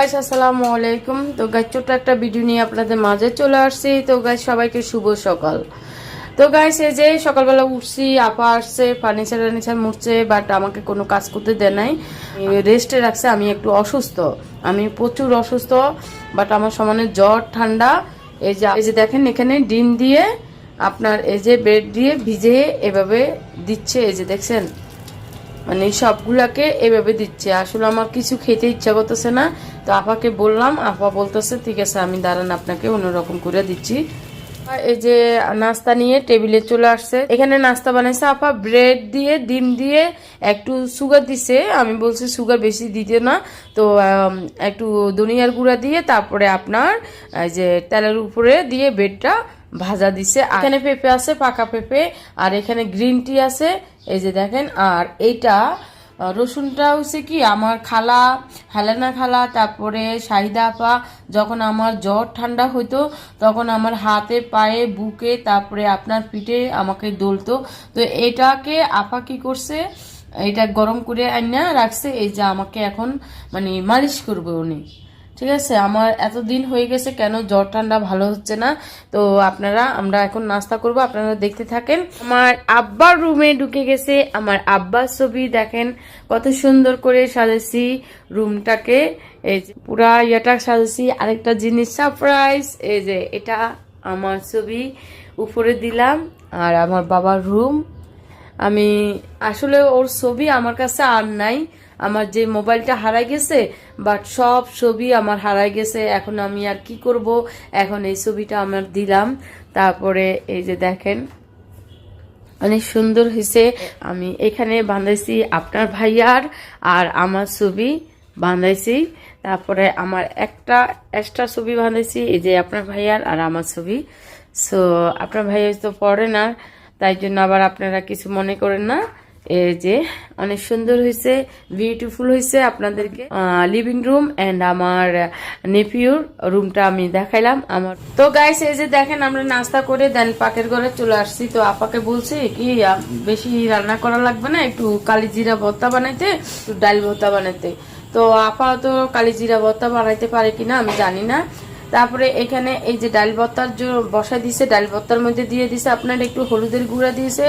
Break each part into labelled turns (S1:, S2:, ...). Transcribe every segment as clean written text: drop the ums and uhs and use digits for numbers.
S1: আসসালামু আলাইকুম। তো গাইস ছোট্ট একটা ভিডিও নিয়ে আপনাদের মাঝে চলে আসছি। তো গাইস সবাইকে শুভ সকাল। তো গাইস এই যে সকালবেলা উঠছি, আপা আসছে ফার্নিচার মুড়ছে, বাট আমাকে কোনো কাজ করতে দেয় নাই, রেস্টে রাখছে। আমি একটু অসুস্থ, আমি প্রচুর অসুস্থ, বাট আমার সমানে জ্বর ঠান্ডা। এই যে দেখেন এখানে ডিম দিয়ে আপনার এই যে ব্রেড দিয়ে ভিজে এভাবে দিচ্ছে, এই যে দেখছেন, মানে সবগুলাকে এভাবে দিচ্ছে। আসলে আমার কিছু খেতে ইচ্ছা করতেছে না, তো আপাকে বললাম, আপা বলতেছে ঠিক আছে আমি দাঁড়ান আপনাকে অন্যরকম করে দিচ্ছি। এই যে নাস্তা নিয়ে টেবিলে চলে আসছে। এখানে নাস্তা বানাইছে আপা, ব্রেড দিয়ে ডিম দিয়ে একটু সুগার দিছে। আমি বলছি সুগার বেশি দিতে না, তো একটু ধনিয়ার গুঁড়া দিয়ে তারপরে আপনার এই যে তেলের উপরে দিয়ে ব্রেডটা ভাজা দিছে। এখানে পেঁপে আছে, পাকা পেঁপে, আর এখানে গ্রিন টি আছে, এই যে দেখেন। আর এইটা রসুনটা হচ্ছে কি আমার খালা, হেলেনা খালা, তারপরে শাহিদা আপা যখন আমার জ্বর ঠান্ডা হইতো তখন আমার হাতে পায়ে বুকে তারপরে আপনার পিঠে আমাকে দলতো। তো এটাকে আপা কি করছে, এটা গরম করে আইনা রাখছে, এই যে আমাকে এখন মানে মালিশ করবে উনি। ঠিক আছে, আমার এতদিন হয়ে গেছে কেন জ্বর ঠান্ডা ভালো হচ্ছে না। তো আমরা এখন নাস্তা করব, আপনারা দেখতে থাকেন। আমার আব্বার রুমে ঢুকে গেছে, আমার আব্বার ছবি দেখেন কত সুন্দর করে সাজাইছি রুমটাকে। এই যে পুরা ইয়েটা সাজাইছি। আরেকটা জিনিস সারপ্রাইজ, এই যে এটা আমার ছবি উপরে দিলাম, আর আমার বাবার রুম। আমি আসলে ওর ছবি আমার কাছে আর নাই, আমার যে মোবাইলটা হারাই গেছে, বাট সব ছবি আমার হারাই গেছে। এখন আমি আর কি করব, এখন এই ছবিটা আমার দিলাম। তারপরে এই যে দেখেন অনেক সুন্দর হয়েছে। আমি এখানে বাঁধাইছি আপনার ভাইয়ার আর আমার ছবি বাঁধাইছি। তারপরে আমার একটা এক্সট্রা ছবি বাঁধাইছি, এই যে আপনার ভাইয়ার আর আমার ছবি। সো আপনার ভাইয়া তো পড়ে না, তাই জন্য আবার আপনারা কিছু মনে করেন না। এই যে অনেক সুন্দর হয়েছে, বিউটিফুল হয়েছে। আপনাদেরকে লিভিং রুম এন্ড আমার নেপিউর রুমটা আমি দেখাইলাম আমার। তো গাইস এই যে দেখেন আমরা নাস্তা করে দেন পাকের ঘরে চলে আসছি। তো আপাকে বলছি কি বেশি রান্না করা লাগবে না, একটু কালি জিরা ভর্তা বানাইতে, একটু ডাল ভর্তা বানাইতে। তো আপা তো কালি জিরা ভর্তা বানাইতে পারে কিনা আমি জানি না। তারপরে এখানে এই যে ডাল ভর্তার বসা দিছে, ডাল ভর্তার মধ্যে দিয়ে দিছে আপনার একটু হলুদের গুঁড়া দিয়েছে,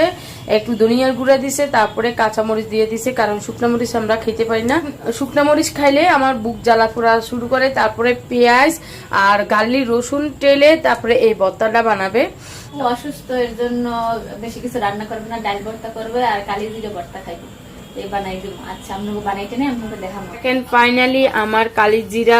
S1: একটু ধনিয়ার গুঁড়া দিছে, তারপরে কাঁচামরিচ দিয়ে দিছে, কারণ শুকনো মরিচ আমরা খেতে পারি না। শুকনো মরিচ খাইলে আমার বুক জ্বালা পোড়া শুরু করে। তারপরে পেঁয়াজ আর গার্লি রসুন টেলে তারপরে এই ভর্তাটা বানাবে।
S2: অসুস্থ এর জন্য বেশি কিছু রান্না করবে না, ডাল ভর্তা করবে আর কালি জিরে ভর্তা খাইবে। এই বানাই দিব। আচ্ছা আপনাকে বানাইতে নেই, আপনাকে দেখাবো।
S1: ফাইনালি আমার কালি জিরা